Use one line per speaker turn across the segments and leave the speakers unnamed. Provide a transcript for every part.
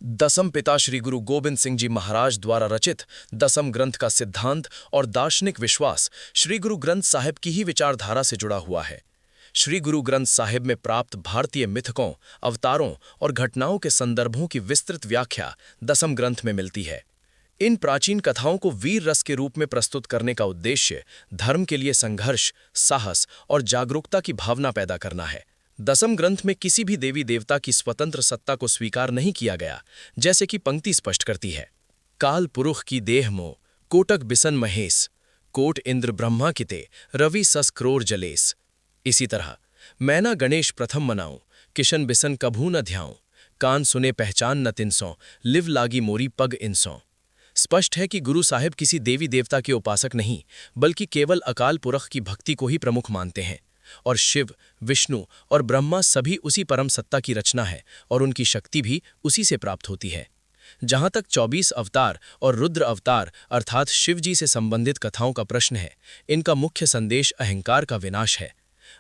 दसम पिता श्री गुरु गोबिंद सिंह जी महाराज द्वारा रचित दसम ग्रंथ का सिद्धांत और दार्शनिक विश्वास श्री गुरु ग्रंथ साहिब की ही विचारधारा से जुड़ा हुआ है। श्री गुरु ग्रंथ साहिब में प्राप्त भारतीय मिथकों, अवतारों और घटनाओं के संदर्भों की विस्तृत व्याख्या दसम ग्रंथ में मिलती है। इन प्राचीन कथाओं को वीर रस के रूप में प्रस्तुत करने का उद्देश्य धर्म के लिए संघर्ष, साहस और जागरूकता की भावना पैदा करना है। दसम ग्रंथ में किसी भी देवी देवता की स्वतंत्र सत्ता को स्वीकार नहीं किया गया, जैसे कि पंक्ति स्पष्ट करती है। काल पुरुष की देह मोह, कोटक बिसन महेश, कोट इंद्र ब्रह्मा किते, रवि सस क्रोर जलेस। इसी तरह मैना गणेश प्रथम मनाऊं, किशन बिसन कभू न ध्याऊं, कान सुने पहचान न तिनसों, लिव लागी मोरी पग इनसों। स्पष्ट है कि गुरु साहिब किसी देवी देवता के उपासक नहीं, बल्कि केवल अकाल पुरख की भक्ति को ही प्रमुख मानते हैं। और शिव, विष्णु और ब्रह्मा सभी उसी परम सत्ता की रचना है और उनकी शक्ति भी उसी से प्राप्त होती है। जहां तक 24 अवतार और रुद्र अवतार अर्थात शिव जी से संबंधित कथाओं का प्रश्न है, इनका मुख्य संदेश अहंकार का विनाश है।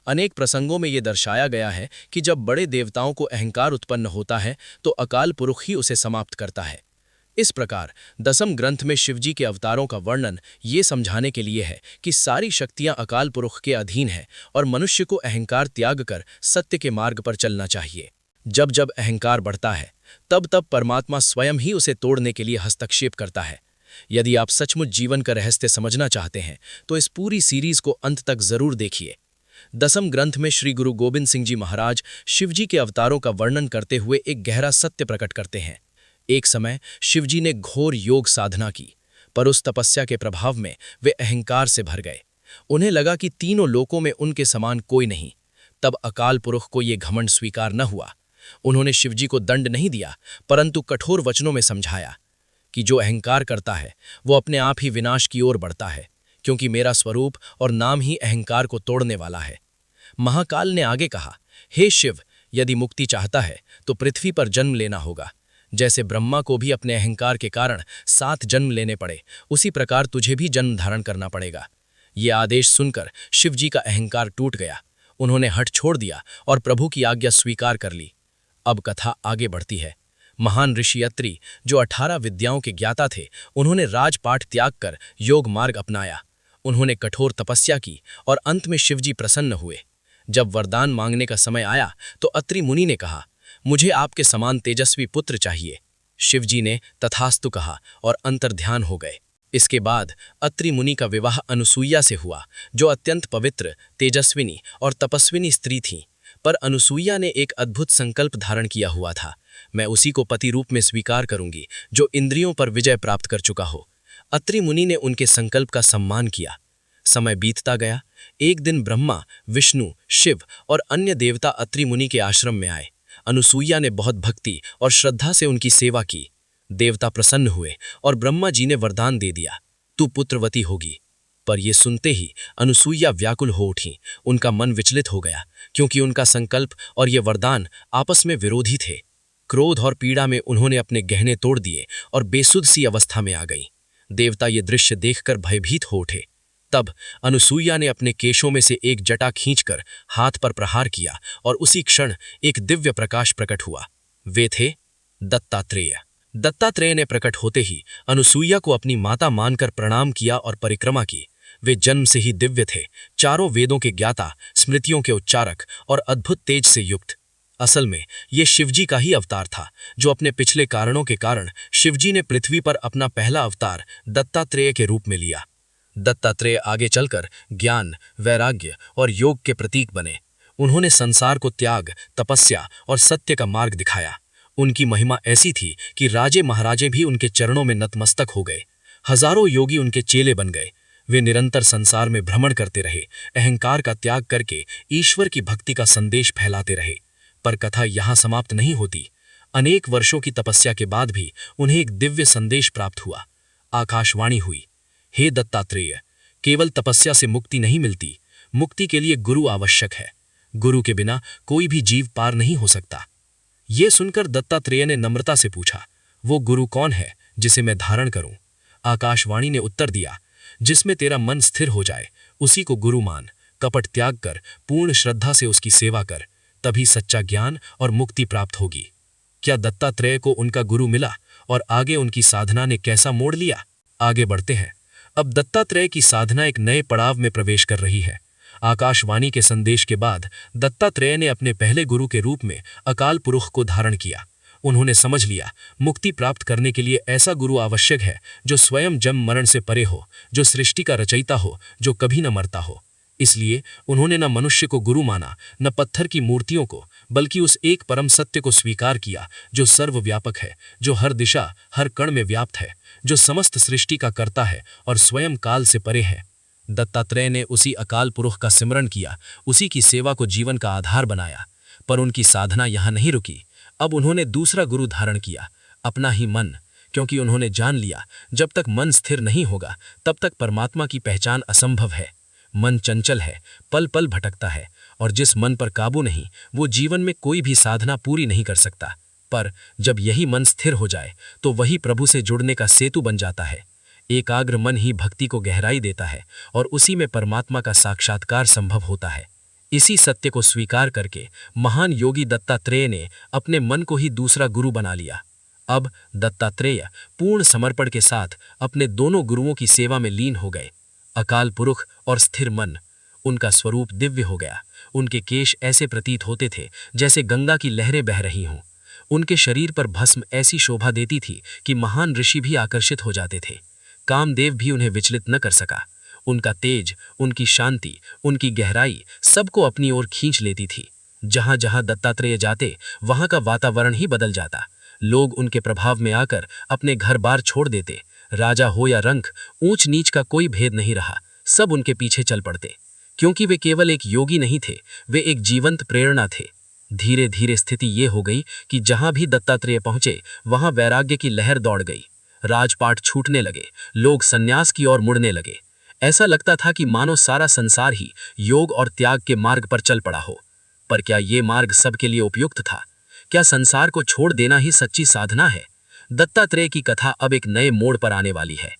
अनेक प्रसंगों में यह दर्शाया गया है कि जब बड़े देवताओं को अहंकार उत्पन्न होता है तो अकाल पुरुष ही उसे समाप्त करता है। इस प्रकार दसम ग्रंथ में शिवजी के अवतारों का वर्णन ये समझाने के लिए है कि सारी शक्तियां अकाल पुरुष के अधीन हैं और मनुष्य को अहंकार त्याग कर सत्य के मार्ग पर चलना चाहिए। जब जब अहंकार बढ़ता है, तब तब परमात्मा स्वयं ही उसे तोड़ने के लिए हस्तक्षेप करता है। यदि आप सचमुच जीवन का रहस्य समझना चाहते हैं तो इस पूरी सीरीज को अंत तक जरूर देखिए। दसम ग्रंथ में श्री गुरु गोबिंद सिंह जी महाराज शिवजी के अवतारों का वर्णन करते हुए एक गहरा सत्य प्रकट करते हैं। एक समय शिवजी ने घोर योग साधना की, पर उस तपस्या के प्रभाव में वे अहंकार से भर गए। उन्हें लगा कि तीनों लोकों में उनके समान कोई नहीं। तब अकाल पुरुष को ये घमंड स्वीकार न हुआ। उन्होंने शिवजी को दंड नहीं दिया, परंतु कठोर वचनों में समझाया कि जो अहंकार करता है वो अपने आप ही विनाश की ओर बढ़ता है, क्योंकि मेरा स्वरूप और नाम ही अहंकार को तोड़ने वाला है। महाकाल ने आगे कहा, हे शिव, यदि मुक्ति चाहता है तो पृथ्वी पर जन्म लेना होगा। जैसे ब्रह्मा को भी अपने अहंकार के कारण 7 जन्म लेने पड़े, उसी प्रकार तुझे भी जन्म धारण करना पड़ेगा। ये आदेश सुनकर शिवजी का अहंकार टूट गया। उन्होंने हठ छोड़ दिया और प्रभु की आज्ञा स्वीकार कर ली। अब कथा आगे बढ़ती है। महान ऋषि अत्रि, जो 18 विद्याओं के ज्ञाता थे, उन्होंने राजपाट त्याग कर योग मार्ग अपनाया। उन्होंने कठोर तपस्या की और अंत में शिवजी प्रसन्न हुए। जब वरदान मांगने का समय आया तो अत्रि मुनि ने कहा, मुझे आपके समान तेजस्वी पुत्र चाहिए। शिवजी ने तथास्तु कहा और अंतर्ध्यान हो गए। इसके बाद अत्रि मुनि का विवाह अनुसूया से हुआ, जो अत्यंत पवित्र, तेजस्विनी और तपस्विनी स्त्री थीं। पर अनुसूया ने एक अद्भुत संकल्प धारण किया हुआ था, मैं उसी को पति रूप में स्वीकार करूंगी जो इंद्रियों पर विजय प्राप्त कर चुका हो। अत्रि मुनि ने उनके संकल्प का सम्मान किया। समय बीतता गया। एक दिन ब्रह्मा, विष्णु, शिव और अन्य देवता अत्रि मुनि के आश्रम में आए। अनुसूया ने बहुत भक्ति और श्रद्धा से उनकी सेवा की। देवता प्रसन्न हुए और ब्रह्मा जी ने वरदान दे दिया, तू पुत्रवती होगी। पर यह सुनते ही अनुसूया व्याकुल हो उठी। उनका मन विचलित हो गया, क्योंकि उनका संकल्प और ये वरदान आपस में विरोधी थे। क्रोध और पीड़ा में उन्होंने अपने गहने तोड़ दिए और बेसुध सी अवस्था में आ गईं। देवता ये दृश्य देखकर भयभीत हो उठे। तब अनुसूया ने अपने केशों में से एक जटा खींचकर हाथ पर प्रहार किया और उसी क्षण एक दिव्य प्रकाश प्रकट हुआ। वे थे दत्तात्रेय। दत्तात्रेय ने प्रकट होते ही अनुसूया को अपनी माता मानकर प्रणाम किया और परिक्रमा की। वे जन्म से ही दिव्य थे, चारों वेदों के ज्ञाता, स्मृतियों के उच्चारक और अद्भुत तेज से युक्त। असल में ये शिवजी का ही अवतार था, जो अपने पिछले कारणों के कारण शिवजी ने पृथ्वी पर अपना पहला अवतार दत्तात्रेय के रूप में लिया। दत्तात्रेय आगे चलकर ज्ञान, वैराग्य और योग के प्रतीक बने। उन्होंने संसार को त्याग, तपस्या और सत्य का मार्ग दिखाया। उनकी महिमा ऐसी थी कि राजे महाराजे भी उनके चरणों में नतमस्तक हो गए। हजारों योगी उनके चेले बन गए। वे निरंतर संसार में भ्रमण करते रहे, अहंकार का त्याग करके ईश्वर की भक्ति का संदेश फैलाते रहे। पर कथा यहाँ समाप्त नहीं होती। अनेक वर्षों की तपस्या के बाद भी उन्हें एक दिव्य संदेश प्राप्त हुआ। आकाशवाणी हुई, हे दत्तात्रेय, केवल तपस्या से मुक्ति नहीं मिलती, मुक्ति के लिए गुरु आवश्यक है। गुरु के बिना कोई भी जीव पार नहीं हो सकता। ये सुनकर दत्तात्रेय ने नम्रता से पूछा, वो गुरु कौन है जिसे मैं धारण करूं? आकाशवाणी ने उत्तर दिया, जिसमें तेरा मन स्थिर हो जाए उसी को गुरु मान। कपट त्याग कर पूर्ण श्रद्धा से उसकी सेवा कर, तभी सच्चा ज्ञान और मुक्ति प्राप्त होगी।
क्या दत्तात्रेय को उनका गुरु मिला और आगे उनकी साधना ने कैसा मोड़ लिया? आगे बढ़ते हैं। अब दत्तात्रेय की साधना एक नए पड़ाव में प्रवेश कर रही है। आकाशवाणी के संदेश के बाद दत्तात्रेय ने अपने पहले गुरु के रूप में अकाल पुरुष को धारण किया। उन्होंने समझ लिया, मुक्ति प्राप्त करने के लिए ऐसा गुरु आवश्यक है जो स्वयं जन्म मरण से परे हो, जो सृष्टि का रचयिता हो, जो कभी न मरता हो। इसलिए उन्होंने न मनुष्य को गुरु माना, न पत्थर की मूर्तियों को, बल्कि उस एक परम सत्य को स्वीकार किया जो सर्वव्यापक है, जो हर दिशा हर कण में व्याप्त है, जो समस्त सृष्टि का कर्ता है और स्वयं काल से परे है। दत्तात्रेय ने उसी अकाल पुरुष का सिमरण किया, उसी की सेवा को जीवन का आधार बनाया। पर उनकी साधना यहाँ नहीं रुकी। अब उन्होंने दूसरा गुरु धारण किया, अपना ही मन, क्योंकि उन्होंने जान लिया जब तक मन स्थिर नहीं होगा तब तक परमात्मा की पहचान असंभव है। मन चंचल है, पल पल भटकता है, और जिस मन पर काबू नहीं वो जीवन में कोई भी साधना पूरी नहीं कर सकता। पर जब यही मन स्थिर हो जाए तो वही प्रभु से जुड़ने का सेतु बन जाता है। एकाग्र मन ही भक्ति को गहराई देता है और उसी में परमात्मा का साक्षात्कार संभव होता है। इसी सत्य को स्वीकार करके महान योगी दत्तात्रेय ने अपने मन को ही दूसरा गुरु बना लिया। अब दत्तात्रेय पूर्ण समर्पण के साथ अपने दोनों गुरुओं की सेवा में लीन हो गए। अकाल पुरुष और स्थिर मन, उनका स्वरूप दिव्य हो गया। उनके केश ऐसे प्रतीत होते थे जैसे गंगा की लहरें बह रही हों। उनके शरीर पर भस्म ऐसी शोभा देती थी कि महान ऋषि भी आकर्षित हो जाते थे। कामदेव भी उन्हें विचलित न कर सका। उनका तेज, उनकी शांति, उनकी गहराई सबको अपनी ओर खींच लेती थी। जहां जहां दत्तात्रेय जाते वहां का वातावरण ही बदल जाता। लोग उनके प्रभाव में आकर अपने घर बार छोड़ देते। राजा हो या रंक, ऊंच नीच का कोई भेद नहीं रहा। सब उनके पीछे चल पड़ते, क्योंकि वे केवल एक योगी नहीं थे, वे एक जीवंत प्रेरणा थे। धीरे धीरे स्थिति ये हो गई कि जहां भी दत्तात्रेय पहुंचे वहां वैराग्य की लहर दौड़ गई। राजपाट छूटने लगे, लोग सन्यास की ओर मुड़ने लगे। ऐसा लगता था कि मानो सारा संसार ही योग और त्याग के मार्ग पर चल पड़ा हो। पर क्या ये मार्ग सबके लिए उपयुक्त था? क्या संसार को छोड़ देना ही सच्ची साधना है? दत्तात्रेय की कथा अब एक नए मोड़ पर आने वाली है।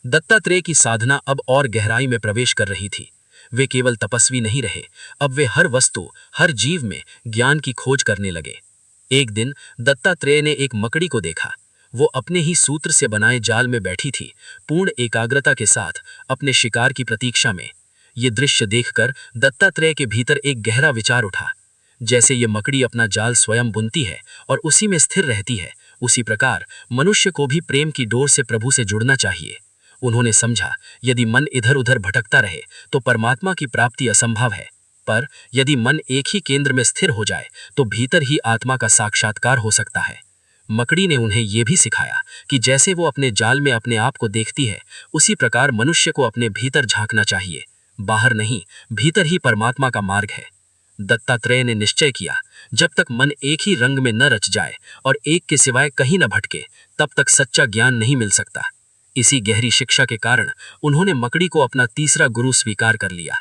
दत्तात्रेय की साधना अब और गहराई में प्रवेश कर रही थी। वे केवल तपस्वी नहीं रहे, अब वे हर वस्तु, हर जीव में ज्ञान की खोज करने लगे। एक दिन दत्तात्रेय ने एक मकड़ी को देखा। वो अपने ही सूत्र से बनाए जाल में बैठी थी, पूर्ण एकाग्रता के साथ अपने शिकार की प्रतीक्षा में। ये दृश्य देखकर दत्तात्रेय के भीतर एक गहरा विचार उठा। जैसे ये मकड़ी अपना जाल स्वयं बुनती है और उसी में स्थिर रहती है, उसी प्रकार मनुष्य को भी प्रेम की डोर से प्रभु से जुड़ना चाहिए। उन्होंने समझा, यदि मन इधर उधर भटकता रहे तो परमात्मा की प्राप्ति असंभव है, पर यदि मन एक ही केंद्र में स्थिर हो जाए तो भीतर ही आत्मा का साक्षात्कार हो सकता है। मकड़ी ने उन्हें यह भी सिखाया कि जैसे वो अपने जाल में अपने आप को देखती है, उसी प्रकार मनुष्य को अपने भीतर झांकना चाहिए। बाहर नहीं, भीतर ही परमात्मा का मार्ग है। दत्तात्रेय ने निश्चय किया, जब तक मन एक ही रंग में न रच जाए और एक के सिवाय कहीं न भटके, तब तक सच्चा ज्ञान नहीं मिल सकता। इसी गहरी शिक्षा के कारण उन्होंने मकड़ी को अपना तीसरा गुरु स्वीकार कर लिया।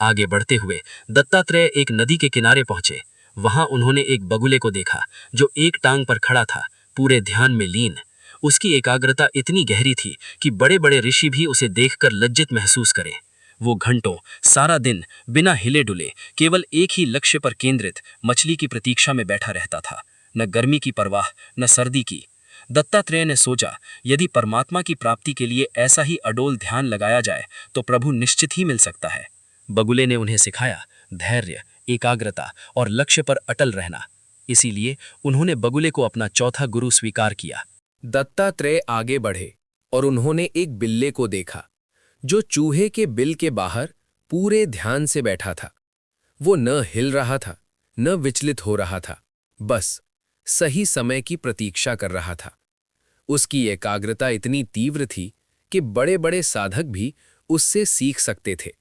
आगे बढ़ते हुए दत्तात्रेय एक नदी के किनारे पहुंचे। वहां उन्होंने एक बगुले को देखा जो एक टांग पर खड़ा था, पूरे ध्यान में लीन। उसकी एकाग्रता इतनी गहरी थी कि बड़े बड़े ऋषि भी उसे देखकर लज्जित महसूस करें। वो घंटों, सारा दिन बिना हिले डुले केवल एक ही लक्ष्य पर केंद्रित मछली की प्रतीक्षा में बैठा रहता था। न गर्मी की परवाह, न सर्दी की। दत्तात्रेय ने सोचा, यदि परमात्मा की प्राप्ति के लिए ऐसा ही अडोल ध्यान लगाया जाए तो प्रभु निश्चित ही मिल सकता है। बगुले ने उन्हें सिखाया धैर्य, एकाग्रता और लक्ष्य पर अटल रहना। इसीलिए उन्होंने बगुले को अपना चौथा गुरु स्वीकार किया।
दत्तात्रेय आगे बढ़े और उन्होंने एक बिल्ले को देखा जो चूहे के बिल के बाहर पूरे ध्यान से बैठा था। वो न हिल रहा था, न विचलित हो रहा था, बस सही समय की प्रतीक्षा कर रहा था। उसकी एकाग्रता इतनी तीव्र थी कि बड़े बड़े साधक भी उससे सीख सकते थे।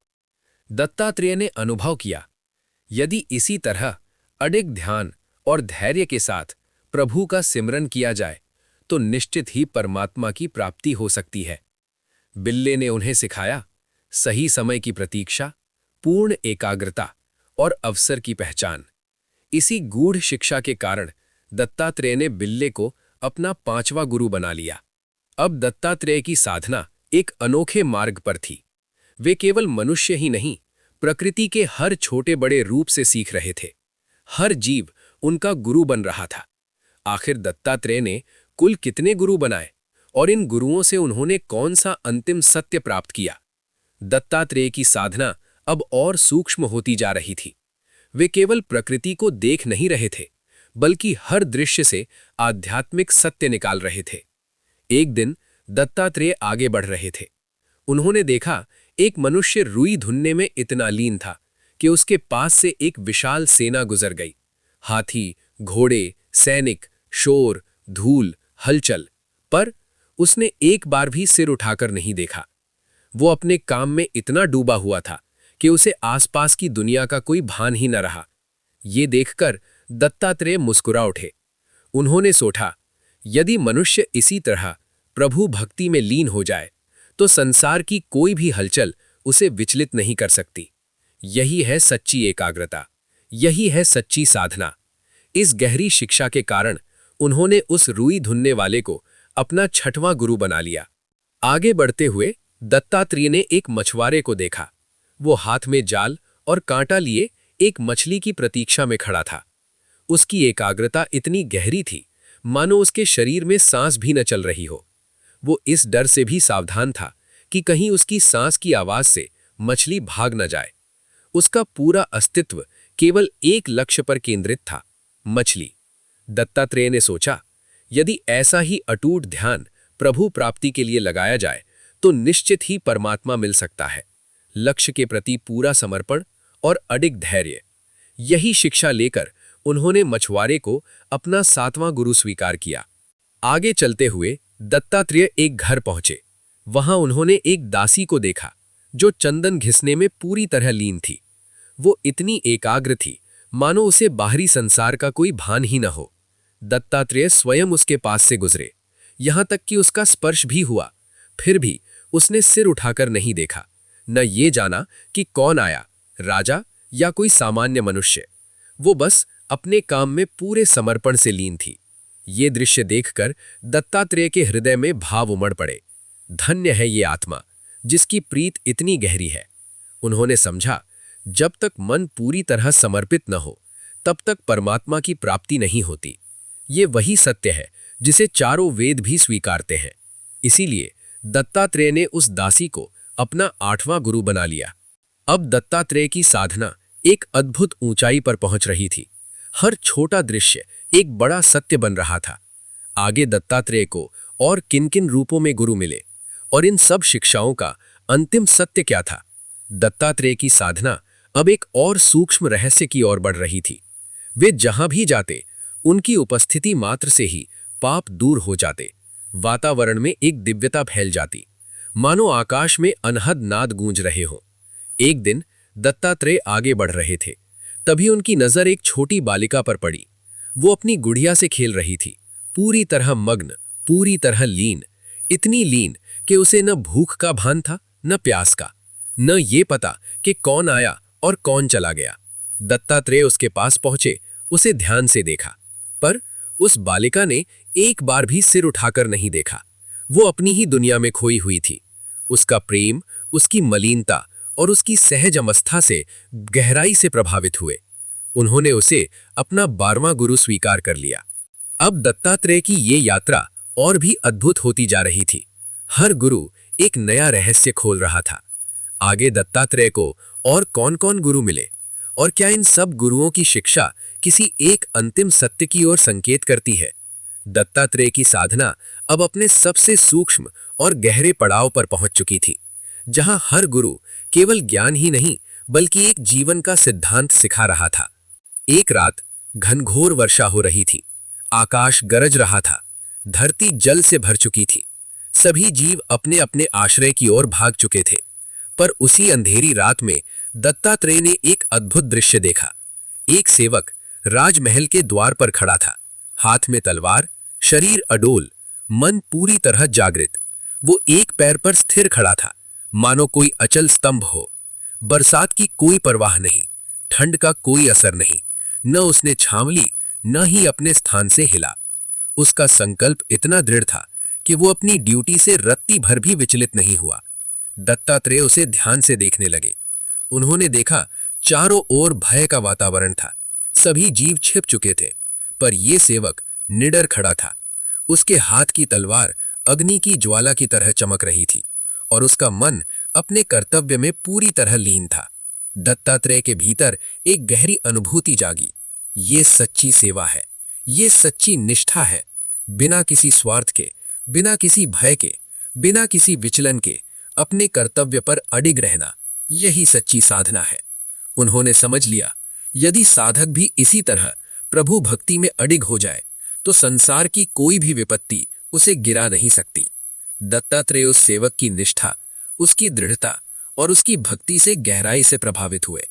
दत्तात्रेय ने अनुभव किया, यदि इसी तरह अडिग ध्यान और धैर्य के साथ प्रभु का सिमरन किया जाए तो निश्चित ही परमात्मा की प्राप्ति हो सकती है। बिल्ले ने उन्हें सिखाया सही समय की प्रतीक्षा, पूर्ण एकाग्रता और अवसर की पहचान। इसी गूढ़ शिक्षा के कारण दत्तात्रेय ने बिल्ले को अपना पांचवा गुरु बना लिया। अब दत्तात्रेय की साधना एक अनोखे मार्ग पर थी। वे केवल मनुष्य ही नहीं, प्रकृति के हर छोटे बड़े रूप से सीख रहे थे। हर जीव उनका गुरु बन रहा था।
आखिर दत्तात्रेय ने कुल कितने गुरु बनाए और इन गुरुओं से उन्होंने कौन सा अंतिम सत्य प्राप्त किया? दत्तात्रेय की साधना अब और सूक्ष्म होती जा रही थी। वे केवल प्रकृति को देख नहीं रहे थे, बल्कि हर दृश्य से आध्यात्मिक सत्य निकाल रहे थे। एक दिन दत्तात्रेय आगे बढ़ रहे थे। उन्होंने देखा एक मनुष्य रुई धुनने में इतना लीन था कि उसके पास से एक विशाल सेना गुजर गई। हाथी, घोड़े, सैनिक, शोर, धूल, हलचल, पर उसने एक बार भी सिर उठाकर नहीं देखा। वो अपने काम में इतना डूबा हुआ था कि उसे आसपास की दुनिया का कोई भान ही न रहा। ये देखकर दत्तात्रेय मुस्कुरा उठे। उन्होंने सोचा, यदि मनुष्य इसी तरह प्रभु भक्ति में लीन हो जाए तो संसार की कोई भी हलचल उसे विचलित नहीं कर सकती। यही है सच्ची एकाग्रता, यही है सच्ची साधना। इस गहरी शिक्षा के कारण उन्होंने उस रुई धुनने वाले को अपना छठवां गुरु बना लिया। आगे बढ़ते हुए दत्तात्रेय ने एक मछुआरे को देखा। वो हाथ में जाल और कांटा लिए एक मछली की प्रतीक्षा में खड़ा था। उसकी एकाग्रता इतनी गहरी थी मानो उसके शरीर में सांस भी न चल रही हो। वो इस डर से भी सावधान था कि कहीं उसकी सांस की आवाज से मछली भाग न जाए। उसका पूरा अस्तित्व केवल एक लक्ष्य पर केंद्रित था, मछली। दत्तात्रेय ने सोचा, यदि ऐसा ही अटूट ध्यान प्रभु प्राप्ति के लिए लगाया जाए तो निश्चित ही परमात्मा मिल सकता है। लक्ष्य के प्रति पूरा समर्पण और अडिग धैर्य, यही शिक्षा लेकर उन्होंने मछुआरे को अपना 7वां गुरु स्वीकार किया। आगे चलते हुए दत्तात्रेय एक घर पहुंचे। वहां उन्होंने एक दासी को देखा जो चंदन घिसने में पूरी तरह लीन थी। वो इतनी एकाग्र थी मानो उसे बाहरी संसार का कोई भान ही न हो। दत्तात्रेय स्वयं उसके पास से गुजरे, यहां तक कि उसका स्पर्श भी हुआ। फिर भी उसने सिर उठाकर नहीं देखा, न ये जाना कि कौन आया, राजा या कोई सामान्य मनुष्य। वो बस अपने काम में पूरे समर्पण से लीन थी। ये दृश्य देखकर दत्तात्रेय के हृदय में भाव उमड़ पड़े। धन्य है ये आत्मा जिसकी प्रीत इतनी गहरी है। उन्होंने समझा, जब तक मन पूरी तरह समर्पित न हो तब तक परमात्मा की प्राप्ति नहीं होती। ये वही सत्य है जिसे चारों वेद भी स्वीकारते हैं। इसीलिए दत्तात्रेय ने उस दासी को अपना 8वां गुरु बना लिया। अब दत्तात्रेय की साधना एक अद्भुत ऊंचाई पर पहुंच रही थी। हर छोटा दृश्य एक बड़ा सत्य बन रहा था। आगे दत्तात्रेय को और किन-किन रूपों में गुरु मिले और इन सब शिक्षाओं का अंतिम सत्य क्या था? दत्तात्रेय की साधना अब एक और सूक्ष्म रहस्य की ओर बढ़ रही थी। वे जहां भी जाते, उनकी उपस्थिति मात्र से ही पाप दूर हो जाते। वातावरण में एक दिव्यता फैल जाती, मानो आकाश में अनहद नाद गूंज रहे हों। एक दिन दत्तात्रेय आगे बढ़ रहे थे, तभी उनकी नजर एक छोटी बालिका पर पड़ी। वो अपनी गुड़िया से खेल रही थी, पूरी तरह मग्न, पूरी तरह लीन। इतनी लीन कि उसे न भूख का भान था, न प्यास का, न ये पता कि कौन आया और कौन चला गया। दत्तात्रेय उसके पास पहुंचे, उसे ध्यान से देखा, पर उस बालिका ने एक बार भी सिर उठाकर नहीं देखा। वो अपनी ही दुनिया में खोई हुई थी। उसका प्रेम, उसकी मलिनता और उसकी सहज अवस्था से गहराई से प्रभावित हुए। उन्होंने उसे अपना 12वां गुरु स्वीकार कर लिया। अब दत्तात्रेय की ये यात्रा और भी अद्भुत होती जा रही थी। हर गुरु एक नया रहस्य खोल रहा था। आगे दत्तात्रेय को और कौन-कौन गुरु मिले और क्या इन सब गुरुओं की शिक्षा किसी एक अंतिम सत्य की ओर संकेत करती है? दत्तात्रेय की साधना अब अपने सबसे सूक्ष्म और गहरे पड़ाव पर पहुंच चुकी थी, जहां हर गुरु केवल ज्ञान ही नहीं बल्कि एक जीवन का सिद्धांत सिखा रहा था। एक रात घनघोर वर्षा हो रही थी। आकाश गरज रहा था, धरती जल से भर चुकी थी। सभी जीव अपने अपने आश्रय की ओर भाग चुके थे। पर उसी अंधेरी रात में दत्तात्रेय ने एक अद्भुत दृश्य देखा। एक सेवक राजमहल के द्वार पर खड़ा था, हाथ में तलवार, शरीर अडोल, मन पूरी तरह जागृत। वो एक पैर पर स्थिर खड़ा था, मानो कोई अचल स्तंभ हो। बरसात की कोई परवाह नहीं, ठंड का कोई असर नहीं, न उसने छांव ली, न ही अपने स्थान से हिला। उसका संकल्प इतना दृढ़ था कि वो अपनी ड्यूटी से रत्ती भर भी विचलित नहीं हुआ। दत्तात्रेय उसे ध्यान से देखने लगे। उन्होंने देखा, चारों ओर भय का वातावरण था। सभी जीव छिप चुके थे, पर ये सेवक निडर खड़ा था। उसके हाथ की तलवार अग्नि की ज्वाला की तरह चमक रही थी और उसका मन अपने कर्तव्य में पूरी तरह लीन था। दत्तात्रेय के भीतर एक गहरी अनुभूति जागी। ये सच्ची सेवा है, ये सच्ची निष्ठा है। बिना किसी स्वार्थ के, बिना किसी भय के, बिना किसी विचलन के अपने कर्तव्य पर अडिग रहना, यही सच्ची साधना है। उन्होंने समझ लिया, यदि साधक भी इसी तरह प्रभु भक्ति में अडिग हो जाए तो संसार की कोई भी विपत्ति उसे गिरा नहीं सकती। दत्तात्रेय उस सेवक की निष्ठा, उसकी दृढ़ता और उसकी भक्ति से गहराई से प्रभावित हुए।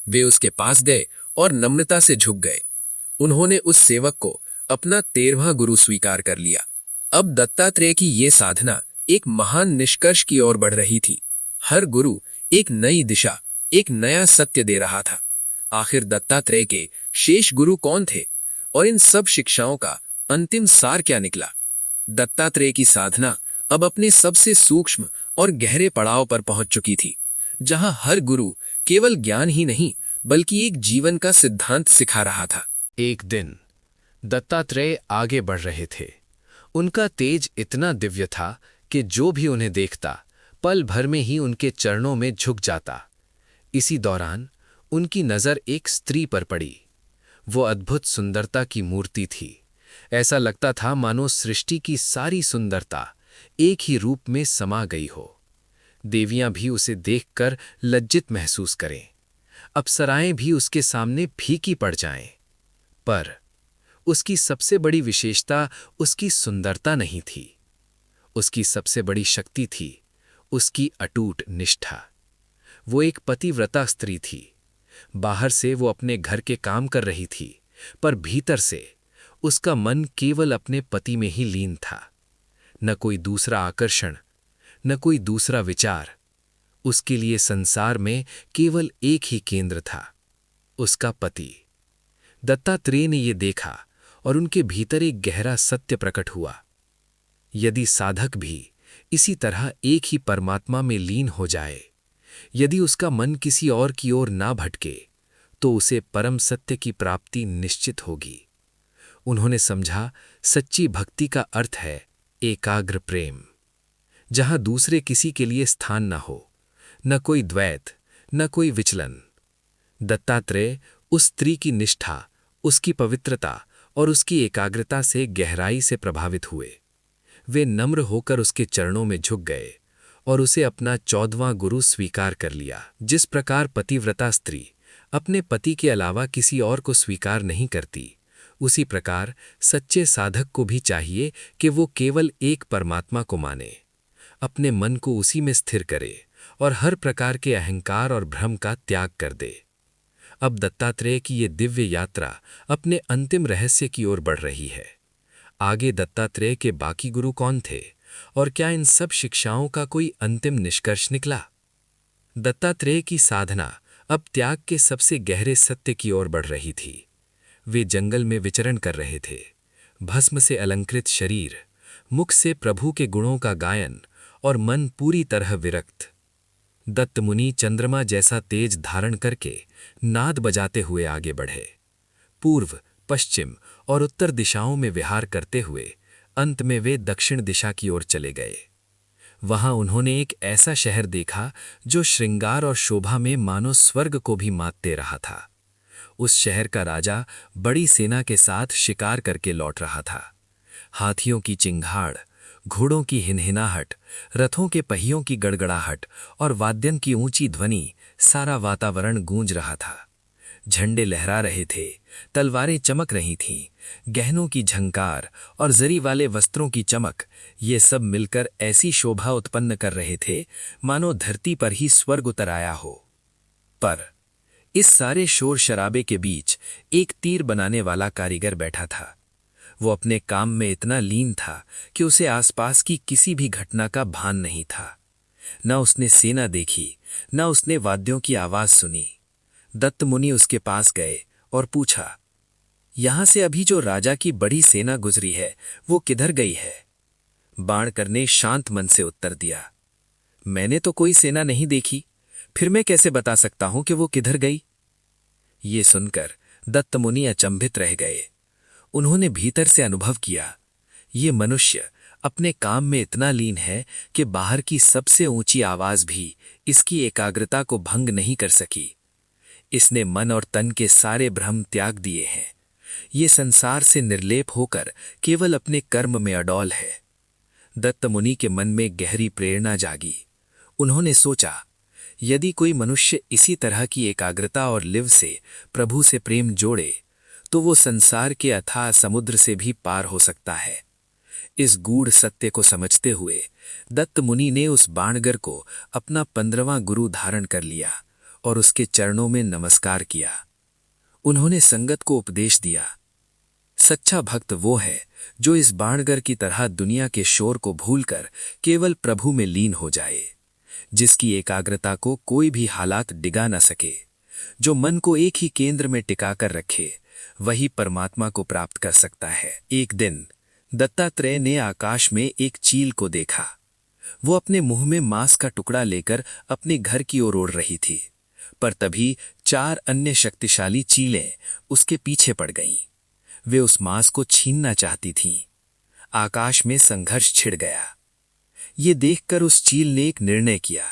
वे उसके पास गए और नम्रता से झुक गए। उन्होंने उस सेवक को अपना 13वां गुरु स्वीकार कर लिया। अब दत्तात्रेय की ये साधना एक महान निष्कर्ष की ओर बढ़ रही थी। हर गुरु एक नई दिशा, एक नया सत्य दे रहा था। आखिर दत्तात्रेय के शेष गुरु कौन थे और इन सब शिक्षाओं का अंतिम सार क्या निकला? दत्तात्रेय की साधना अब अपने सबसे सूक्ष्म और गहरे पड़ाव पर पहुंच चुकी थी, जहां हर गुरु केवल ज्ञान ही नहीं बल्कि एक जीवन का सिद्धांत सिखा रहा था।
एक दिन दत्तात्रेय आगे बढ़ रहे थे। उनका तेज इतना दिव्य था कि जो भी उन्हें देखता पल भर में ही उनके चरणों में झुक जाता। इसी दौरान उनकी नजर एक स्त्री पर पड़ी। वो अद्भुत सुंदरता की मूर्ति थी। ऐसा लगता था मानो सृष्टि की सारी सुंदरता एक ही रूप में समा गई हो। देवियां भी उसे देखकर लज्जित महसूस करें, अप्सराएं भी उसके सामने फीकी पड़ जाएं। पर उसकी सबसे बड़ी विशेषता उसकी सुंदरता नहीं थी। उसकी सबसे बड़ी शक्ति थी उसकी अटूट निष्ठा। वो एक पतिव्रता स्त्री थी। बाहर से वो अपने घर के काम कर रही थी, पर भीतर से उसका मन केवल अपने पति में ही लीन था। न कोई दूसरा आकर्षण, न कोई दूसरा विचार। उसके लिए संसार में केवल एक ही केंद्र था, उसका पति। दत्तात्रेय ने यह देखा और उनके भीतर एक गहरा सत्य प्रकट हुआ। यदि साधक भी इसी तरह एक ही परमात्मा में लीन हो जाए, यदि उसका मन किसी और की ओर ना भटके, तो उसे परम सत्य की प्राप्ति निश्चित होगी। उन्होंने समझा, सच्ची भक्ति का अर्थ है एकाग्र प्रेम, जहां दूसरे किसी के लिए स्थान न हो, न कोई द्वैत, न कोई विचलन। दत्तात्रेय उस स्त्री की निष्ठा, उसकी पवित्रता और उसकी एकाग्रता से गहराई से प्रभावित हुए। वे नम्र होकर उसके चरणों में झुक गए और उसे अपना 14वां गुरु स्वीकार कर लिया। जिस प्रकार पतिव्रता स्त्री अपने पति के अलावा किसी और को स्वीकार नहीं करती, उसी प्रकार सच्चे साधक को भी चाहिए कि वो केवल एक परमात्मा को माने, अपने मन को उसी में स्थिर करे और हर प्रकार के अहंकार और भ्रम का त्याग कर दे। अब दत्तात्रेय की ये दिव्य यात्रा अपने अंतिम रहस्य की ओर बढ़ रही है। आगे दत्तात्रेय के बाकी गुरु कौन थे और क्या इन सब शिक्षाओं का कोई अंतिम निष्कर्ष निकला? दत्तात्रेय की साधना अब त्याग के सबसे गहरे सत्य की ओर बढ़ रही थी। वे जंगल में विचरण कर रहे थे, भस्म से अलंकृत शरीर, मुख से प्रभु के गुणों का गायन और मन पूरी तरह विरक्त। दत्त मुनि चंद्रमा जैसा तेज धारण करके नाद बजाते हुए आगे बढ़े। पूर्व, पश्चिम और उत्तर दिशाओं में विहार करते हुए अंत में वे दक्षिण दिशा की ओर चले गए। वहां उन्होंने एक ऐसा शहर देखा जो श्रृंगार और शोभा में मानो स्वर्ग को भी मात दे रहा था। उस शहर का राजा बड़ी सेना के साथ शिकार करके लौट रहा था। हाथियों की चिंगाड़, घोड़ों की हिनहिनाहट, रथों के पहियों की गड़गड़ाहट और वाद्यन की ऊंची ध्वनि, सारा वातावरण गूंज रहा था। झंडे लहरा रहे थे, तलवारें चमक रही थीं, गहनों की झंकार और जरी वाले वस्त्रों की चमक, ये सब मिलकर ऐसी शोभा उत्पन्न कर रहे थे मानो धरती पर ही स्वर्ग उतर आया हो। पर इस सारे शोर शराबे के बीच एक तीर बनाने वाला कारीगर बैठा था। वो अपने काम में इतना लीन था कि उसे आसपास की किसी भी घटना का भान नहीं था। न उसने सेना देखी, न उसने वाद्यों की आवाज सुनी। दत्त मुनि उसके पास गए और पूछा, यहां से अभी जो राजा की बड़ी सेना गुजरी है वो किधर गई है? बाणकर ने शांत मन से उत्तर दिया, मैंने तो कोई सेना नहीं देखी, फिर मैं कैसे बता सकता हूं कि वो किधर गई? ये सुनकर दत्त मुनि अचंभित रह गए।
उन्होंने भीतर से अनुभव किया, ये मनुष्य अपने काम में इतना लीन है कि बाहर की सबसे ऊंची आवाज भी इसकी एकाग्रता को भंग नहीं कर सकी। इसने मन और तन के सारे भ्रम त्याग दिए हैं। ये संसार से निर्लेप होकर केवल अपने कर्म में अडौल है। दत्त मुनि के मन में गहरी प्रेरणा जागी। उन्होंने सोचा, यदि कोई मनुष्य इसी तरह की एकाग्रता और लिव से प्रभु से प्रेम जोड़े तो वो संसार के अथाह समुद्र से भी पार हो सकता है। इस गूढ़ सत्य को समझते हुए दत्त मुनि ने उस बाणगर को अपना 15वां गुरु धारण कर लिया और उसके चरणों में नमस्कार किया। उन्होंने संगत को उपदेश दिया, सच्चा भक्त वो है जो इस बाणगर की तरह दुनिया के शोर को भूलकर केवल प्रभु में लीन हो जाए, जिसकी एकाग्रता को कोई भी हालात डिगा न सके। जो मन को एक ही केंद्र में टिकाकर रखे वही परमात्मा को प्राप्त कर सकता है। एक दिन दत्तात्रेय ने आकाश में एक चील को देखा। वो अपने मुंह में मांस का टुकड़ा लेकर अपने घर की ओर उड़ रही थी, पर तभी 4 अन्य शक्तिशाली चीलें उसके पीछे पड़ गईं। वे उस मांस को छीनना चाहती थीं। आकाश में संघर्ष छिड़ गया। ये देखकर उस चील ने एक निर्णय किया।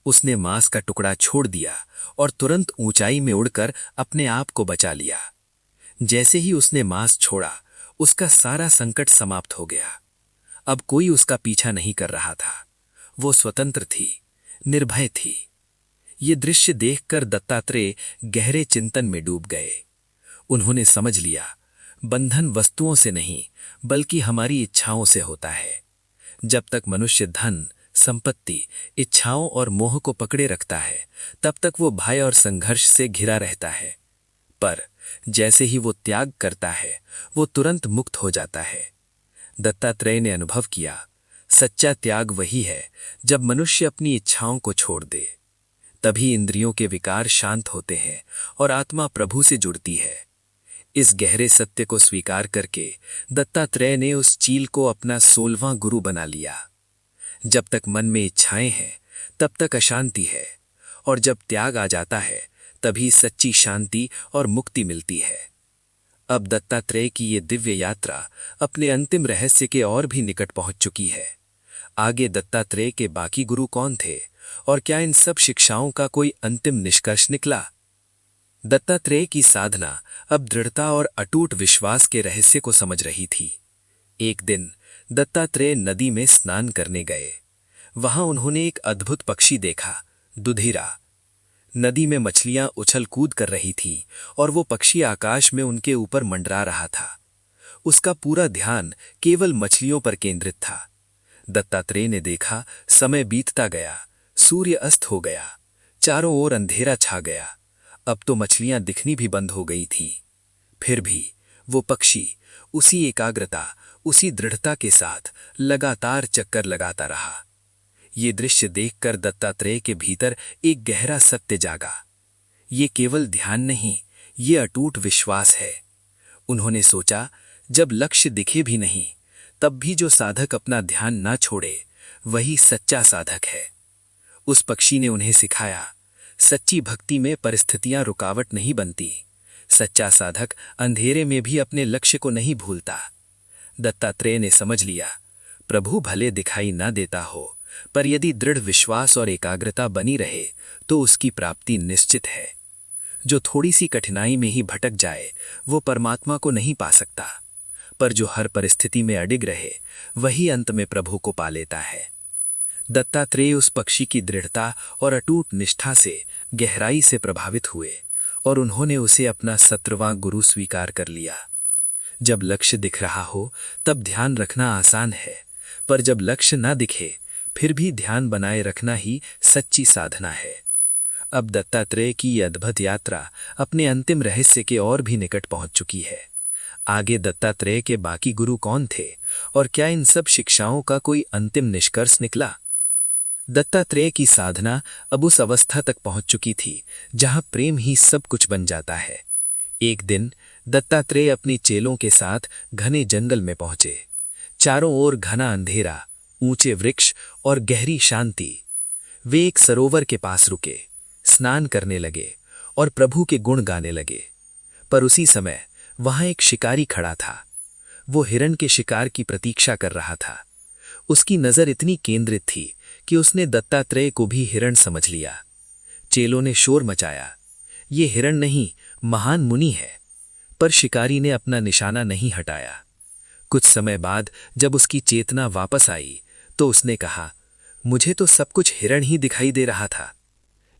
उसने मांस का टुकड़ा छोड़ दिया और तुरंत ऊंचाई में उड़कर अपने आप को बचा लिया। जैसे ही उसने मांस छोड़ा, उसका सारा संकट समाप्त हो गया। अब कोई उसका पीछा नहीं कर रहा था। वो स्वतंत्र थी, निर्भय थी। ये दृश्य देखकर दत्तात्रेय गहरे चिंतन में डूब गए। उन्होंने समझ लिया, बंधन वस्तुओं से नहीं बल्कि हमारी इच्छाओं से होता है। जब तक मनुष्य धन, संपत्ति, इच्छाओं और मोह को पकड़े रखता है, तब तक वो भय और संघर्ष से घिरा रहता है। पर जैसे ही वो त्याग करता है, वो तुरंत मुक्त हो जाता है। दत्तात्रेय ने अनुभव किया, सच्चा त्याग वही है जब मनुष्य अपनी इच्छाओं को छोड़ दे। तभी इंद्रियों के विकार शांत होते हैं और आत्मा प्रभु से जुड़ती है। इस गहरे सत्य को स्वीकार करके दत्तात्रेय ने उस चील को अपना 16वां गुरु बना लिया। जब तक मन में इच्छाएं हैं तब तक अशांति है, और जब त्याग आ जाता है तभी सच्ची शांति और मुक्ति मिलती है। अब दत्तात्रेय की ये दिव्य यात्रा अपने अंतिम रहस्य के और भी निकट पहुंच चुकी है। आगे दत्तात्रेय के बाकी गुरु कौन थे और क्या इन सब शिक्षाओं का कोई अंतिम निष्कर्ष निकला? दत्तात्रेय की साधना अब दृढ़ता और अटूट विश्वास के रहस्य को समझ रही थी। एक दिन दत्तात्रेय नदी में स्नान करने गए। वहां उन्होंने एक अद्भुत पक्षी देखा, दुधिरा। नदी में मछलियां उछल कूद कर रही थीं और वो पक्षी आकाश में उनके ऊपर मंडरा रहा था। उसका पूरा ध्यान केवल मछलियों पर केंद्रित था। दत्तात्रेय ने देखा, समय बीतता गया, सूर्य अस्त हो गया, चारों ओर अंधेरा छा गया। अब तो मछलियां दिखनी भी बंद हो गई थीं। फिर भी वो पक्षी उसी एकाग्रता, उसी दृढ़ता के साथ लगातार चक्कर लगाता रहा। ये दृश्य देखकर दत्तात्रेय के भीतर एक गहरा सत्य जागा। ये केवल ध्यान नहीं, ये अटूट विश्वास है। उन्होंने सोचा, जब लक्ष्य दिखे भी नहीं तब भी जो साधक अपना ध्यान ना छोड़े वही सच्चा साधक है। उस पक्षी ने उन्हें सिखाया, सच्ची भक्ति में परिस्थितियां रुकावट नहीं बनती। सच्चा साधक अंधेरे में भी अपने लक्ष्य को नहीं भूलता। दत्तात्रेय ने समझ लिया, प्रभु भले दिखाई ना देता हो, पर यदि दृढ़ विश्वास और एकाग्रता बनी रहे तो उसकी प्राप्ति निश्चित है। जो थोड़ी सी कठिनाई में ही भटक जाए वो परमात्मा को नहीं पा सकता, पर जो हर परिस्थिति में अडिग रहे वही अंत में प्रभु को पा लेता है। दत्तात्रेय उस पक्षी की दृढ़ता और अटूट निष्ठा से गहराई से प्रभावित हुए और उन्होंने उसे अपना 17वां गुरु स्वीकार कर लिया। जब लक्ष्य दिख रहा हो तब ध्यान रखना आसान है, पर जब लक्ष्य ना दिखे फिर भी ध्यान बनाए रखना ही सच्ची साधना है। अब दत्तात्रेय की यह अद्भुत यात्रा अपने अंतिम रहस्य के और भी निकट पहुंच चुकी है। आगे दत्तात्रेय के बाकी गुरु कौन थे और क्या इन सब शिक्षाओं का कोई अंतिम निष्कर्ष निकला? दत्तात्रेय की साधना अब उस अवस्था तक पहुंच चुकी थी जहां प्रेम ही सब कुछ बन जाता है। एक दिन दत्तात्रेय अपनी चेलों के साथ घने जंगल में पहुंचे। चारों ओर घना अंधेरा, ऊंचे वृक्ष और गहरी शांति। वे एक सरोवर के पास रुके, स्नान करने लगे और प्रभु के गुण गाने लगे। पर उसी समय
वहां एक शिकारी खड़ा था। वो हिरण के शिकार की प्रतीक्षा कर रहा था। उसकी नजर इतनी केंद्रित थी कि उसने दत्तात्रेय को भी हिरण समझ लिया। चेलों ने शोर मचाया, ये हिरण नहीं, महान मुनि है। पर शिकारी ने अपना निशाना नहीं हटाया। कुछ समय बाद जब उसकी चेतना वापस आई तो उसने कहा, मुझे तो सब कुछ हिरण ही दिखाई दे रहा था।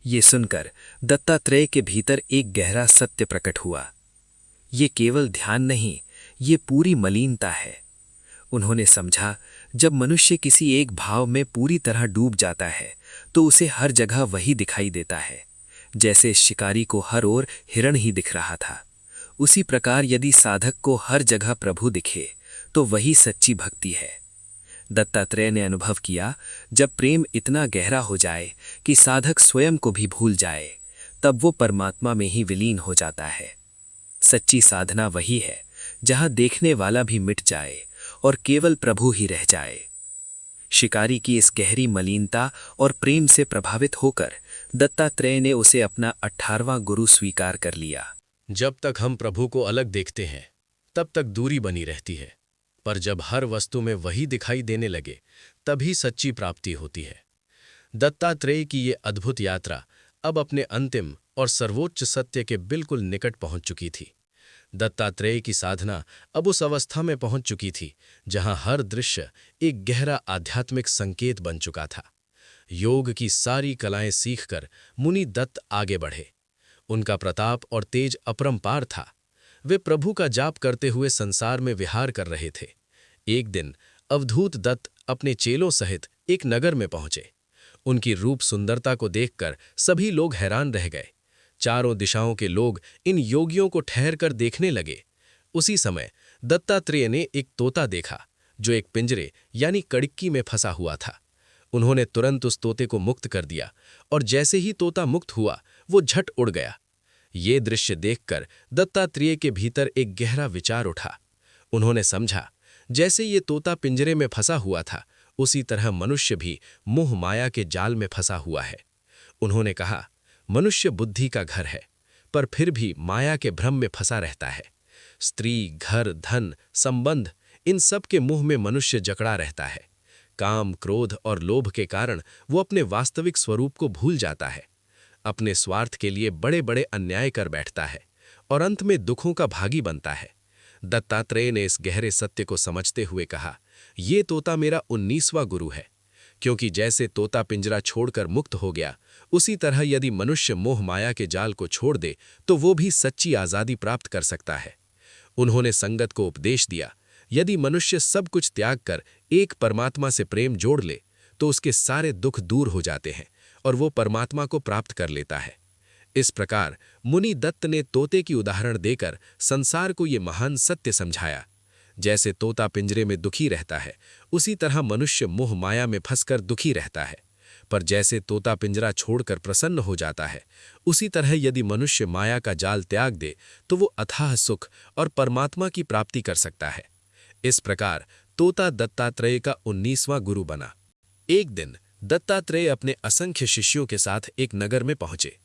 ये सुनकर दत्तात्रेय के भीतर एक गहरा सत्य प्रकट हुआ। ये केवल ध्यान नहीं, ये पूरी मलिनता है। उन्होंने समझा, जब मनुष्य किसी एक भाव में पूरी तरह डूब जाता है तो उसे हर जगह वही दिखाई देता है। जैसे शिकारी को हर ओर हिरण ही दिख रहा था, उसी प्रकार यदि साधक को हर जगह प्रभु दिखे तो वही सच्ची भक्ति है। दत्तात्रेय ने अनुभव किया, जब प्रेम इतना गहरा हो जाए कि साधक स्वयं को भी भूल जाए, तब वो परमात्मा में ही विलीन हो जाता है। सच्ची साधना वही है जहां देखने वाला भी मिट जाए और केवल प्रभु ही रह जाए। शिकारी की इस गहरी मलिनता और प्रेम से प्रभावित होकर दत्तात्रेय ने उसे अपना 18वां गुरु स्वीकार कर लिया।
जब तक हम प्रभु को अलग देखते हैं तब तक दूरी बनी रहती है, पर जब हर वस्तु में वही दिखाई देने लगे तभी सच्ची प्राप्ति होती है। दत्तात्रेय की ये अद्भुत यात्रा अब अपने अंतिम और सर्वोच्च सत्य के बिल्कुल निकट पहुंच चुकी थी। दत्तात्रेय की साधना अब उस अवस्था में पहुंच चुकी थी जहां हर दृश्य एक गहरा आध्यात्मिक संकेत बन चुका था। योग की सारी कलाएं सीखकर मुनि दत्त आगे बढ़े। उनका प्रताप और तेज अपरंपार था। वे प्रभु का जाप करते हुए संसार में विहार कर रहे थे। एक दिन अवधूत दत्त अपने चेलों सहित एक नगर में पहुंचे। उनकी रूप सुंदरता को देखकर सभी लोग हैरान रह गए। चारों दिशाओं के लोग इन योगियों को ठहर कर देखने लगे। उसी समय दत्तात्रेय ने एक तोता देखा जो एक पिंजरे यानी कड़िक्की में फंसा हुआ था। उन्होंने तुरंत उस तोते को मुक्त कर दिया और जैसे ही तोता मुक्त हुआ वो झट उड़ गया। ये दृश्य देखकर दत्तात्रेय के भीतर एक गहरा विचार उठा। उन्होंने समझा, जैसे ये तोता पिंजरे में फंसा हुआ था, उसी तरह मनुष्य भी मोह माया के जाल में फंसा हुआ है। उन्होंने कहा, मनुष्य बुद्धि का घर है, पर फिर भी माया के भ्रम में फंसा रहता है। स्त्री, घर, धन, संबंध, इन सब के मुंह में मनुष्य जकड़ा रहता है। काम, क्रोध और लोभ के कारण वो अपने वास्तविक स्वरूप को भूल जाता है। अपने स्वार्थ के लिए बड़े बड़े अन्याय कर बैठता है और अंत में दुखों का भागी बनता है। दत्तात्रेय ने इस गहरे सत्य को समझते हुए कहा, ये तोता मेरा 19वां गुरु है, क्योंकि जैसे तोता पिंजरा छोड़कर मुक्त हो गया, उसी तरह यदि मनुष्य मोह माया के जाल को छोड़ दे तो वो भी सच्ची आज़ादी प्राप्त कर सकता है। उन्होंने संगत को उपदेश दिया, यदि मनुष्य सब कुछ त्याग कर एक परमात्मा से प्रेम जोड़ ले तो उसके सारे दुख दूर हो जाते हैं और वो परमात्मा को प्राप्त कर लेता है। इस प्रकार मुनि दत्त ने तोते की उदाहरण देकर संसार को ये महान सत्य समझाया। जैसे तोता पिंजरे में दुखी रहता है, उसी तरह मनुष्य मोह माया में फंसकर दुखी रहता है। पर जैसे तोता पिंजरा छोड़कर प्रसन्न हो जाता है, उसी तरह यदि मनुष्य माया का जाल त्याग दे तो वो अथाह सुख और परमात्मा की प्राप्ति कर सकता है। इस प्रकार तोता दत्तात्रेय का 19वां गुरु बना। एक दिन दत्तात्रेय अपने असंख्य शिष्यों के साथ एक नगर में पहुंचे।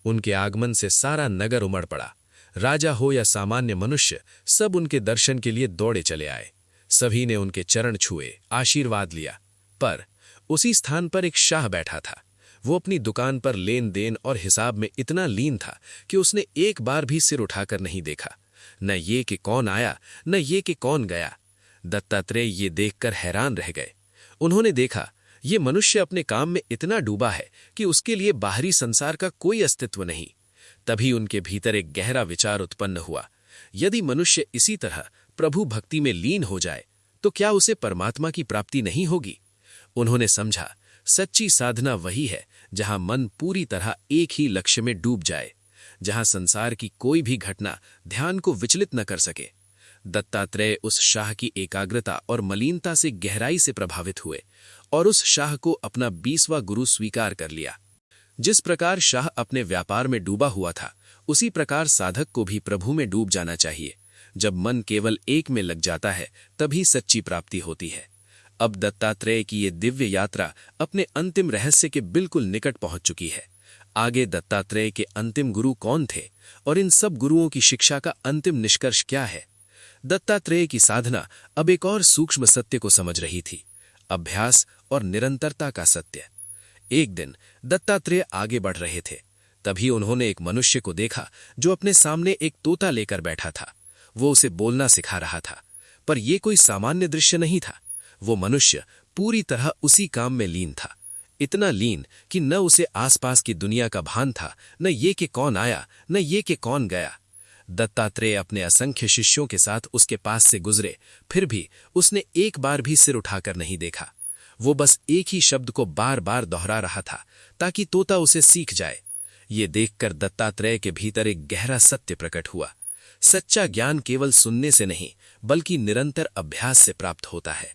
उनके आगमन से सारा नगर उमड़ पड़ा। राजा हो या सामान्य मनुष्य, सब उनके दर्शन के लिए दौड़े चले आए। सभी ने उनके चरण छुए, आशीर्वाद लिया। पर उसी स्थान पर एक शाह बैठा था। वो अपनी दुकान पर लेन देन और हिसाब में इतना लीन था कि उसने एक बार भी सिर उठाकर नहीं देखा, न ये कि कौन आया, न ये कि कौन गया। दत्तात्रेय ये देखकर हैरान रह गए। उन्होंने देखा, ये मनुष्य अपने काम में इतना डूबा है कि उसके लिए बाहरी संसार का कोई अस्तित्व नहीं। तभी उनके भीतर एक गहरा विचार उत्पन्न हुआ, यदि मनुष्य इसी तरह प्रभु भक्ति में लीन हो जाए तो क्या उसे परमात्मा की प्राप्ति नहीं होगी। उन्होंने समझा, सच्ची साधना वही है जहां मन पूरी तरह एक ही लक्ष्य में डूब जाए, जहां संसार की कोई भी घटना ध्यान को विचलित न कर सके। दत्तात्रेय उस शाह की एकाग्रता और मलिनता से गहराई से प्रभावित हुए और उस शाह को अपना 20वां गुरु स्वीकार कर लिया। जिस प्रकार शाह अपने व्यापार में डूबा हुआ था, उसी प्रकार साधक को भी प्रभु में डूब जाना चाहिए। जब मन केवल एक में लग जाता है, तभी सच्ची प्राप्ति होती है। अब दत्तात्रेय की ये दिव्य यात्रा अपने अंतिम रहस्य के बिल्कुल निकट पहुंच चुकी है।
आगे दत्तात्रेय के अंतिम गुरु कौन थे और इन सब गुरुओं की शिक्षा का अंतिम निष्कर्ष क्या है? दत्तात्रेय की साधना अब एक और सूक्ष्म सत्य को समझ रही थी, अभ्यास और निरंतरता का सत्य। एक दिन दत्तात्रेय आगे बढ़ रहे थे, तभी उन्होंने एक मनुष्य को देखा जो अपने सामने एक तोता लेकर बैठा था। वो उसे बोलना सिखा रहा था, पर यह कोई सामान्य दृश्य नहीं था। वो मनुष्य पूरी तरह उसी काम में लीन था, इतना लीन कि न उसे आसपास की दुनिया का भान था, न ये कि कौन आया, न ये कि कौन गया। दत्तात्रेय अपने असंख्य शिष्यों के साथ उसके पास से गुजरे, फिर भी उसने एक बार भी सिर उठाकर नहीं देखा। वो बस एक ही शब्द को बार बार दोहरा रहा था ताकि तोता उसे सीख जाए। ये देखकर दत्तात्रेय के भीतर एक गहरा सत्य प्रकट हुआ। सच्चा ज्ञान केवल सुनने से नहीं, बल्कि निरंतर अभ्यास से प्राप्त होता है।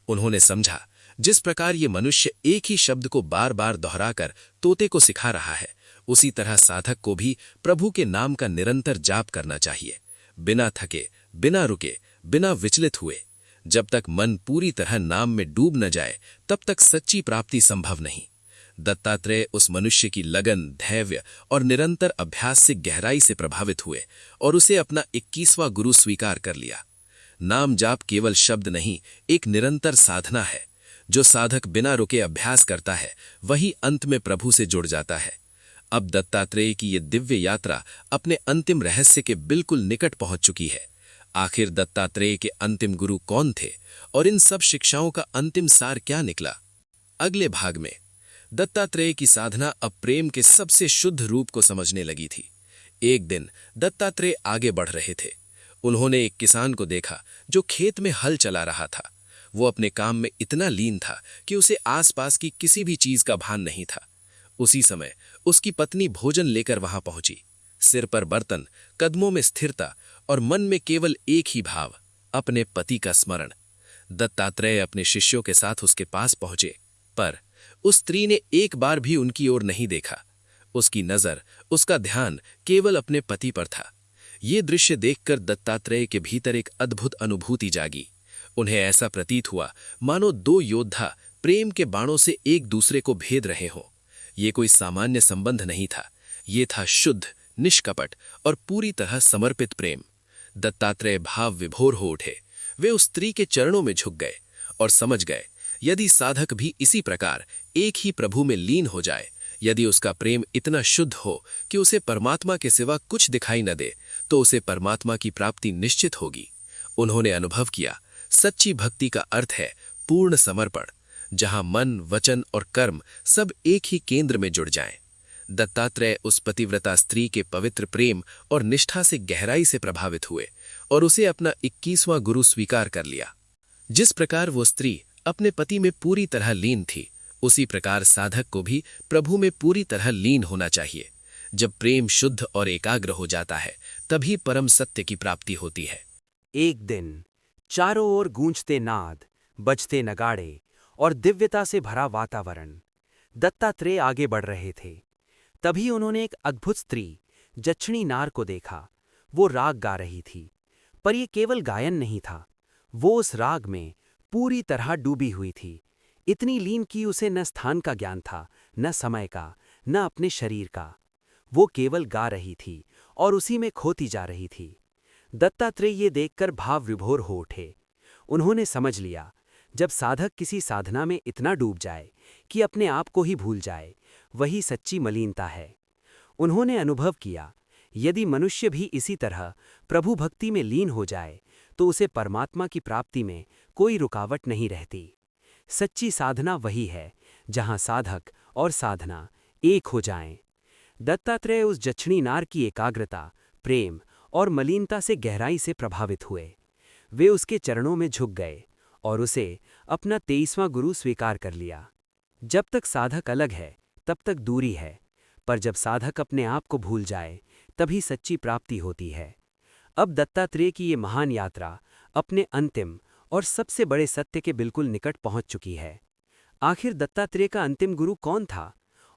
उन्होंने समझा, जिस प्रकार ये मनुष्य एक ही शब्द को बार बार दोहराकर तोते को सिखा रहा है, उसी तरह साधक को भी प्रभु के नाम का निरंतर जाप करना चाहिए, बिना थके, बिना रुके, बिना विचलित हुए। जब तक मन पूरी तरह नाम में डूब न जाए, तब तक सच्ची प्राप्ति संभव नहीं। दत्तात्रेय उस मनुष्य की लगन, धैर्य और निरंतर अभ्यास से गहराई से प्रभावित हुए और उसे अपना 21वां गुरु स्वीकार कर लिया। नाम जाप केवल शब्द नहीं, एक निरंतर साधना है। जो साधक बिना रुके अभ्यास करता है, वही अंत में प्रभु से जुड़ जाता है। अब दत्तात्रेय की ये दिव्य यात्रा अपने अंतिम रहस्य के बिल्कुल निकट पहुंच चुकी है। आखिर दत्तात्रेय के अंतिम गुरु कौन थे और इन सब शिक्षाओं का अंतिम सार क्या निकला? अगले भाग में दत्तात्रेय की साधना अब प्रेम के सबसे शुद्ध रूप को समझने लगी थी। एक दिन दत्तात्रेय आगे बढ़ रहे थे। उन्होंने एक किसान को देखा जो खेत में हल चला रहा था। वो अपने काम में इतना लीन था कि उसे आसपास की किसी भी चीज का भान नहीं था। उसी समय उसकी पत्नी भोजन लेकर वहां पहुंची। सिर पर बर्तन, कदमों में स्थिरता और मन में केवल एक ही भाव, अपने पति का स्मरण। दत्तात्रेय अपने शिष्यों के साथ उसके पास पहुंचे, पर उस स्त्री ने एक बार भी उनकी ओर नहीं देखा। उसकी नजर, उसका ध्यान केवल अपने पति पर था। ये दृश्य देखकर दत्तात्रेय के भीतर एक अद्भुत अनुभूति जागी। उन्हें ऐसा प्रतीत हुआ मानो दो योद्धा प्रेम के बाणों से एक दूसरे को भेद रहे हों। ये कोई सामान्य संबंध नहीं था, ये था शुद्ध, निष्कपट और पूरी तरह समर्पित प्रेम। दत्तात्रेय भाव विभोर हो उठे। वे उस स्त्री के चरणों में झुक गए और समझ गए, यदि साधक भी इसी प्रकार एक ही प्रभु में लीन हो जाए, यदि उसका प्रेम इतना शुद्ध हो कि उसे परमात्मा के सिवा कुछ दिखाई न दे, तो उसे परमात्मा की प्राप्ति निश्चित होगी। उन्होंने अनुभव किया, सच्ची भक्ति का अर्थ है पूर्ण समर्पण, जहां मन, वचन और कर्म सब एक ही केंद्र में जुड़ जाएं। दत्तात्रेय उस पतिव्रता स्त्री के पवित्र प्रेम और निष्ठा से गहराई से प्रभावित हुए और उसे अपना 21वां गुरु स्वीकार कर लिया। जिस प्रकार वो स्त्री अपने पति में पूरी तरह लीन थी, उसी प्रकार साधक को भी प्रभु में पूरी तरह लीन होना चाहिए। जब प्रेम शुद्ध और एकाग्र हो जाता है, तभी परम सत्य की प्राप्ति होती है।
एक दिन चारों ओर गूंजते नाद, बजते नगाड़े और दिव्यता से भरा वातावरण। दत्तात्रेय आगे बढ़ रहे थे। तभी उन्होंने एक अद्भुत स्त्री, जक्षणी नार को देखा। वो राग गा रही थी, पर यह केवल गायन नहीं था। वो उस राग में पूरी तरह डूबी हुई थी, इतनी लीन कि उसे न स्थान का ज्ञान था, न समय का, न अपने शरीर का। वो केवल गा रही थी और उसी में खोती जा रही थी। दत्तात्रेय ये देखकर भाव विभोर हो उठे। उन्होंने समझ लिया, जब साधक किसी साधना में इतना डूब जाए कि अपने आप को ही भूल जाए, वही सच्ची मलीनता है। उन्होंने अनुभव किया, यदि मनुष्य भी इसी तरह प्रभु भक्ति में लीन हो जाए, तो उसे परमात्मा की प्राप्ति में कोई रुकावट नहीं रहती। सच्ची साधना वही है जहां साधक और साधना एक हो जाएं। दत्तात्रेय उस जक्षणी नार की एकाग्रता, प्रेम और मलीनता से गहराई से प्रभावित हुए। वे उसके चरणों में झुक गए और उसे अपना 23वां गुरु स्वीकार कर लिया। जब तक साधक अलग है, तब तक दूरी है, पर जब साधक अपने आप को भूल जाए, तभी सच्ची प्राप्ति होती है। अब दत्तात्रेय की ये महान यात्रा अपने अंतिम और सबसे बड़े सत्य के बिल्कुल निकट पहुंच चुकी है। आखिर दत्तात्रेय का अंतिम गुरु कौन था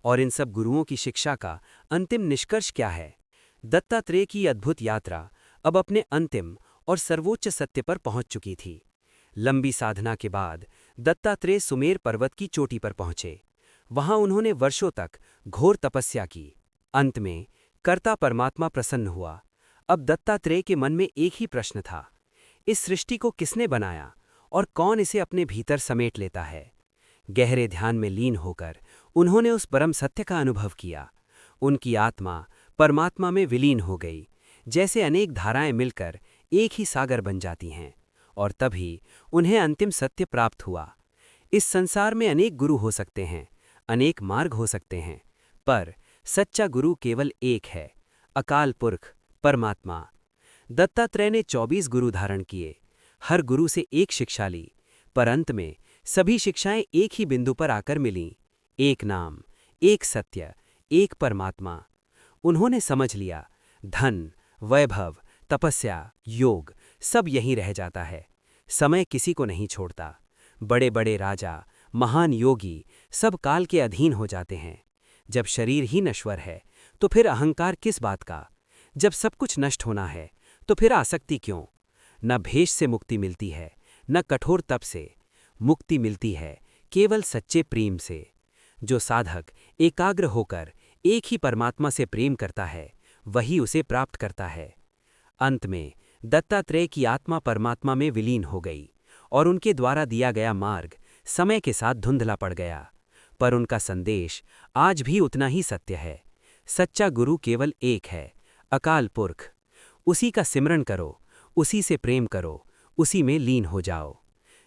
और इन सब गुरुओं की शिक्षा का अंतिम निष्कर्ष क्या है? दत्तात्रेय की अद्भुत यात्रा अब अपने अंतिम और सर्वोच्च सत्य पर पहुंच चुकी थी। लंबी साधना के बाद दत्तात्रेय सुमेर पर्वत की चोटी पर पहुंचे। वहां उन्होंने वर्षों तक घोर तपस्या की। अंत में कर्ता परमात्मा प्रसन्न हुआ। अब दत्तात्रेय के मन में एक ही प्रश्न था, इस सृष्टि को किसने बनाया और कौन इसे अपने भीतर समेट लेता है। गहरे ध्यान में लीन होकर उन्होंने उस परम सत्य का अनुभव किया। उनकी आत्मा परमात्मा में विलीन हो गई, जैसे अनेक धाराएं मिलकर एक ही सागर बन जाती हैं, और तभी उन्हें अंतिम सत्य प्राप्त हुआ। इस संसार में अनेक गुरु हो सकते हैं, अनेक मार्ग हो सकते हैं, पर सच्चा गुरु केवल एक है, अकाल पुरख परमात्मा। दत्तात्रेय ने 24 गुरु धारण किए, हर गुरु से एक शिक्षा ली, पर अंत में सभी शिक्षाएं एक ही बिंदु पर आकर मिलीं, एक नाम, एक सत्य, एक परमात्मा। उन्होंने समझ लिया, धन, वैभव, तपस्या, योग सब यहीं रह जाता है, समय किसी को नहीं छोड़ता। बड़े बड़े राजा, महान योगी सब काल के अधीन हो जाते हैं। जब शरीर ही नश्वर है तो फिर अहंकार किस बात का। जब सब कुछ नष्ट होना है तो फिर आसक्ति क्यों। न भेष से मुक्ति मिलती है, न कठोर तप से। मुक्ति मिलती है केवल सच्चे प्रेम से। जो साधक एकाग्र होकर एक ही परमात्मा से प्रेम करता है, वही उसे प्राप्त करता है। अंत में दत्तात्रेय की आत्मा परमात्मा में विलीन हो गई और उनके द्वारा दिया गया मार्ग समय के साथ धुंधला पड़ गया, पर उनका संदेश आज भी उतना ही सत्य है। सच्चा गुरु केवल एक है, अकाल पुरख। उसी का सिमरण करो, उसी से प्रेम करो, उसी में लीन हो जाओ।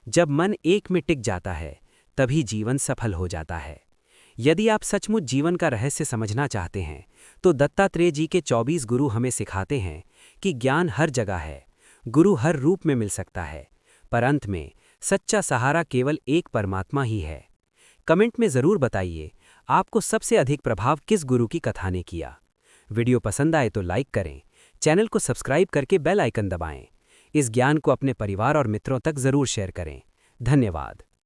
जब मन एक में टिक जाता है, तभी जीवन सफल हो जाता है। यदि आप सचमुच जीवन का रहस्य समझना चाहते हैं, तो दत्तात्रेय जी के 24 गुरु हमें सिखाते हैं कि ज्ञान हर जगह है, गुरु हर रूप में मिल सकता है, पर अंत में सच्चा सहारा केवल एक परमात्मा ही है। कमेंट में ज़रूर बताइए, आपको सबसे अधिक प्रभाव किस गुरु की कथा ने किया। वीडियो पसंद आए तो लाइक करें, चैनल को सब्सक्राइब करके बेल आइकन दबाएं। इस ज्ञान को अपने परिवार और मित्रों तक ज़रूर शेयर करें। धन्यवाद।